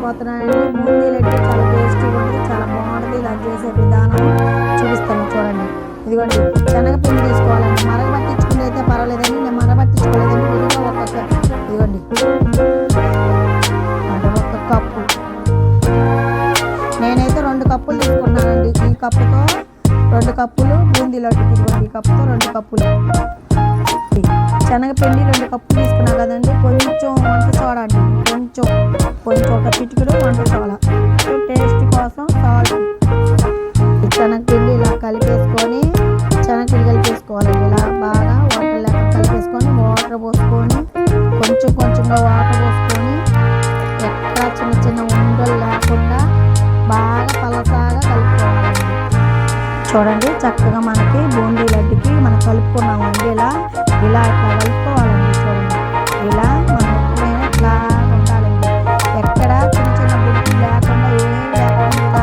చూపించబోతున్నానండి. బూందీ లడ్డు చాలా టేస్టీగా ఉంటుంది, చాలా బాగుంటుంది. ఇలా చేసే విధానం చూపిస్తాను చూడండి. ఇదిగోండి, శనగపిండి తీసుకోవాలండి. మరగబట్టించుకుంటే అయితే పర్వాలేదండి, నేను మరగబట్టించుకోలేదండి. విడిగా ఒక్కొక్క ఇదిగోండి ఒక కప్పు, నేనైతే 2 కప్పులు తీసుకున్నానండి. ఈ కప్పుతో 2 కప్పులు బూందీ లడ్డుకి, ఇదిగోండి ఈ కప్పుతో 2 కప్పులు శనగపిండి 2 కప్పులు తీసుకున్నాను కదండి. కొంచెం వంట సోడా అండి, కొంచెం ఒక చిటికెడు వంట సోడా, టేస్ట్ కోసం సాల్ట్. శనగపిండి ఇలా కలిపేసుకోవాలండి. ఇలా బాగా వాటర్ లెక్క కలిపేసుకొని వాటర్ పోసుకొని కొంచెంగా వాటర్ పోసుకొని ఎక్కడ చిన్న ఉండలు లేకుండా బాగా పలసాగా కలుపుకోవాలండి. చూడండి, చక్కగా మనకి బూందీ లడ్డుకి మనం కలుపుకున్నామండి. ఇలా ఇట్లా కలుపుకోవాలండి. చూడండి, ఇలా మనం ఎప్పుడైనా ఇట్లా ఉండాలండి. ఎక్కడ చిన్న బుద్ధి లేకుండా ఏం లేకుండా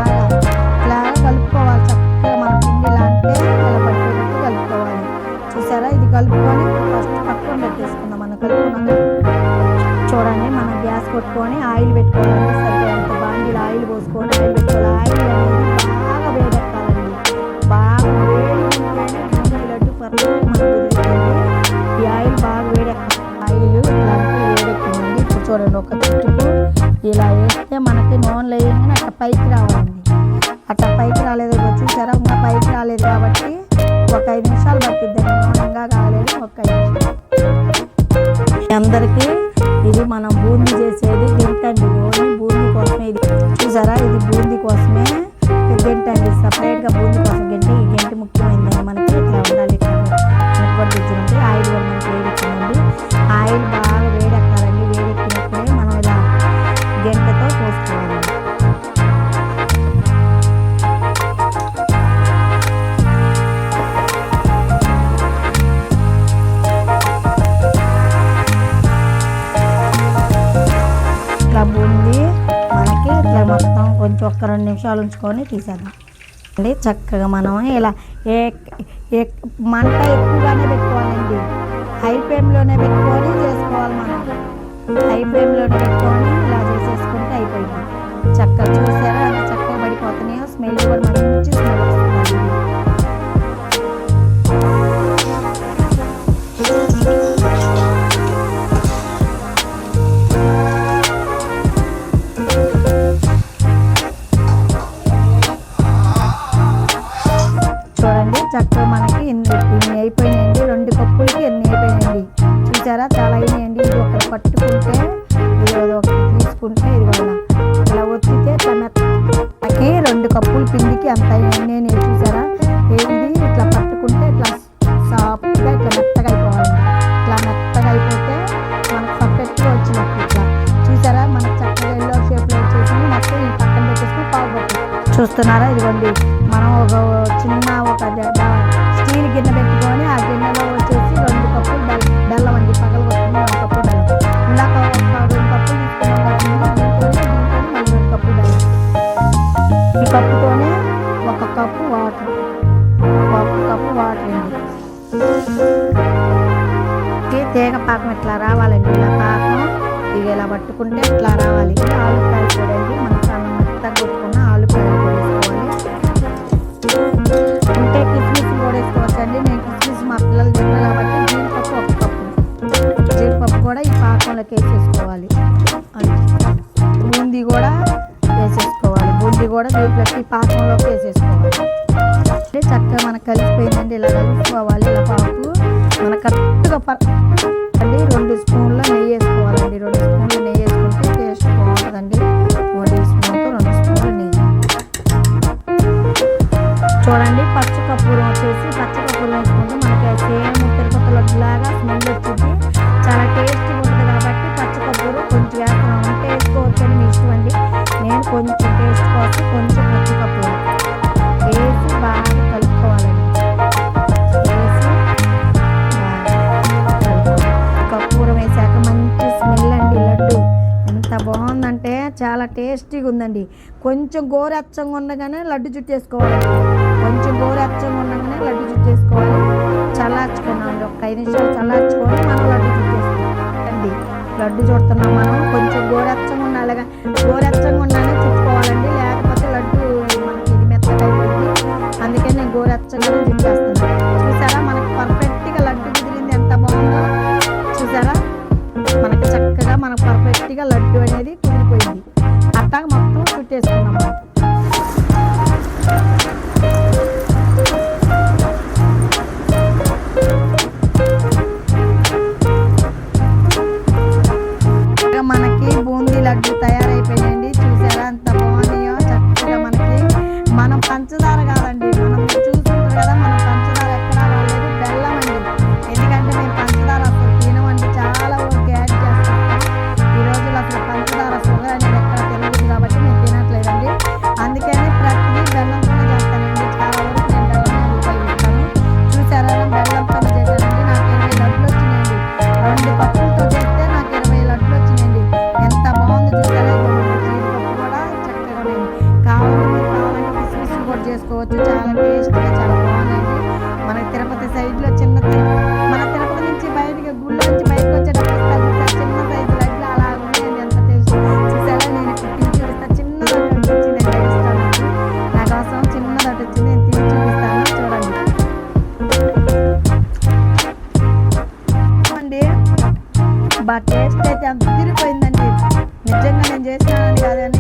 ఇట్లా కలుపుకోవాలి. చక్కగా మన పిండి ఇలా అంటే ఇలా పట్టేటట్టు కలుపుకోవాలి. చూసారా, ఇది కలుపుకొని ఫస్ట్ పక్కన పెట్టేసుకుందాం. మనం కలుపుకున్నాం. చూడండి, మనం గ్యాస్ కొట్టుకొని ఆయిల్ పెట్టుకోవాలండి. సరిపోయేంత బాండీలో ఆయిల్ పోసుకొని ఆయిల్ పెట్టుకోవాలి. ఆయిల్ అనేది బాగా వేడెక్కాలండి. బాగా వేడి ఉంటేనే బూందీ లడ్డు పర్లేదు మనకు కుదురుతుంది. ఈ ఆయిల్ బాగా వేడెక్కాలి. ఆయిల్ ఇలాంటి వేడెక్కిందండి. ఇప్పుడు చూడండి, ఒక చుట్టుకు ఇలా వేస్తే మనకి నూనెలో వేయగానే అట్లా పైకి రావాలండి. అట్లా పైకి రాలేదు, చూసారా, ఇంకా పైకి రాలేదు కాబట్టి ఒక 5 నిమిషాలు పట్టిద్దండి. నూనెగా కాలేదు, ఒక 5 నిమిషాలు. అందరికీ ఇది మనం బూందీ చేసేది గెంట అండి. ఓన్లీ బూందీ కోసమే ఇది. చూసారా, ఇది బూందీ కోసమే గెంట అండి. సపరేట్గా బూందీ కోసం గెంట. ఈ గెంట ముఖ్యమైనదండి మనకి. ఇట్లా ఉండాలి. ఇట్లా తెచ్చినట్టు ఆయిల్ కూడా మనకి వేడెక్కిందండి. ఆయిల్ బాగా వేడెక్కాలండి. వేడెక్కినప్పుడే మనం ఇలా గెంటతో పోసుకోవాలి. ఇట్లా బూందీ మనకి ఇట్లా మొత్తం కొంచెం ఒక్క 2 నిమిషాలు ఉంచుకొని తీసేద్దాం అండి. చక్కగా మనం ఇలా మంట ఎక్కువగానే పెట్టుకోవాలండి. హై ఫ్లేమ్లోనే పెట్టుకొని చేసుకోవాలి. మనం హై ఫ్లేమ్లోనే పెట్టుకొని ఇలా చేసేసుకుంటే అయిపోయింది. చక్కగా చూసారా, అంత చక్కగా పడిపోతున్నాయో. స్మెల్ కూడా మంచి స్మెల్ వస్తుంది. చూడండి, చక్కగా మనకి ఇన్ని అయిపోయినాయండి. 2 కప్పులకి ఎన్ని అయిపోయినాయండి. చూసారా, చాలా అయినాయండి. ఇది ఒకటి పట్టుకుంటే, ఇది ఒకటి తీసుకుంటే, ఇది ఇలా ఒత్తితే మనకి 2 కప్పుల పిండికి అంత అయినాయి. చూసారా, ఇది ఇట్లా పట్టుకుంటే ఇట్లా సాఫ్ట్గా ఇట్లా మెత్తగా అయిపోవాలండి. ఇట్లా మెత్తగా అయిపోతే మనకు పర్ఫెక్ట్గా వచ్చినట్టు. ఇట్లా చూసారా, మనకు చక్కగా ఎల్లో షేప్లో వచ్చేసి మొత్తం ఈ పక్కన పెట్టేసుకుని పావు పట్టు. చూస్తున్నారా, ఇదిగోండి, మనం ఒక స్టీల్ గిన్నె పెట్టుకొని ఆ గిన్నెలో వచ్చేసి 2 కప్పులు బెల్లం అండి. పగలు కొట్టుకుని 2 కప్పులు బెల్లం. ఇందాక ఒక 2 కప్పులు తీసుకున్నాం. దీంతోనే మళ్ళీ 2 కప్పులు బెల్లం. ఈ కప్పుతోనే 1 కప్పు వాటర్, 1 కప్పు వాటర్ అండి. తీగ పాకం ఇట్లా రావాలండి. ఇలా పాకం ఇక ఇలా పట్టుకుంటే ఇట్లా రావాలి. ఆలుకాయలు పొడి అండి. మనం మెత్తగా కొట్టుకున్న ఆలుకాయలు పొడి వేసుకోవాలి. ఉంటే కిస్మిస్ కూడా వేసుకోవచ్చండి. నేను కిస్మిస్ మా పిల్లలు తిన్నారు కాబట్టి జీడిపప్పు 1 కప్పు. జీడిపప్పు కూడా ఈ పాకంలోకి వేసేసుకోవాలి. బూందీ కూడా వేసేసుకోవాలి. బూందీ కూడా దీంట్లోకి ఈ పాకంలోకి వేసేసుకోవాలి. చక్కగా మనకు కలిసిపోయిందండి. ఇలా కలుపుకోవాలి. ఇలా పాకు మన కరెక్ట్గా అండి. 2 స్పూన్ల నెయ్యి వేసుకోవాలండి. 2 స్పూన్ల నెయ్యి వేసుకుంటే టేస్ట్ బాగుంటుందండి. 1 స్పూన్తో 2 స్పూన్ల నెయ్యి. చూడండి, పచ్చకర్పూరం వచ్చేసి పచ్చకర్పూరం వేసుకుంటే మనకి సేమ్ తిరుపతి లడ్డులాగా స్మెల్ వచ్చింది. చాలా టేస్టీగా ఉంటుంది కాబట్టి పచ్చకర్పూరం కొంచెం వేస్తాం. ఉంటే వేసుకోవచ్చండి, మీ ఇష్టం అండి. నేను కొంచెం టేస్ట్ కోసం కొంచెం పచ్చకర్పూరం వేసి బాగా కలుపుకోవాలండి. కర్పూరం వేసాక మంచి స్మెల్ అండి. లడ్డు ఎంత బాగుందంటే చాలా టేస్టీగా ఉందండి. కొంచెం గోరెచ్చంగా ఉండగానే లడ్డు చుట్టేసుకోవాలండి. కొంచెం గోరెచ్చంగా ఉండగానే లడ్డు చుట్టేసుకోవాలి. చల్లార్చుకున్నామండి. ఒక 5 నిమిషాలు చల్లార్చుకొని మనం లడ్డు చుట్టేసుకోవాలి. లడ్డు చుడుతున్నాం మనం. కొంచెం గోరెచ్చంగా ఉండాలి. గోరెచ్చంగా లడ్డూలను చుట్టేస్తున్నాను. చూసారా మనకు పర్ఫెక్ట్గా లడ్డు కుదిరింది, ఎంత బాగుందో చూసారా. మనకి చక్కగా మనకు పర్ఫెక్ట్గా లడ్డు అనేది కుదిరిపోయింది. అట్లా మొత్తం చుట్టేసుకున్నాం. మనకి బూందీ లడ్డు తయారైపోయాయండి. చూసారా ఎంత బాగున్నాయో. చక్కగా మనకి మనం పంచదార కాదండి, మనం చూసుకుంటారు కదా, మనం పంచదార ఎక్కడా వాడలేదు, బెల్లం అండి. ఎందుకంటే మేము పంచదార అసలు తినమండి, చాలా వరకు యాడ్ చేస్తాం. ఈ రోజుల్లో అసలు పంచదార షుగర్ అనేది ఎక్కడ తెలియదు కాబట్టి మేము తినట్లేదండి. అందుకని ప్రతిదీ బెల్లంతోనే చేస్తానండి. చాలా వరకు నేను బెల్లం ఉపయోగిస్తాను. చూసారా బెల్లంతో చేశానండి. నాకు 20 లడ్లు వచ్చినాయండి. 2 కప్పులతో చేస్తే నాకు 20 లడ్లు వచ్చినాయండి. ఎంత బాగుంది చూసారా. జీడిపప్పు కూడా చక్కగా నేను కావాలంటే కిస్మిస్ కూడా చేసుకోవచ్చు. చాలా టేస్ట్గా చాలా బాగుందండి. మనకి తిరుపతి సైడ్లో మన తిరుపతి నుంచి బయటికి గుళ్ళ నుంచి బయటకు వచ్చేటప్పుడు చిన్న సైజు లడ్లు అలా ఉన్నాయండి. ఎంత టేస్ట్ చూసారా. నేను తిని చూపిస్తాను. చిన్న లడ్డు వచ్చిందండి. ఇస్తాను నా కోసం చిన్న లడ్డు వచ్చింది, నేను తిని చూపిస్తాను చూడండి. అండి టేస్ట్ అయితే అంత తిరిగిపోయిందండి. నిజంగా నేను చేసినానని కాదని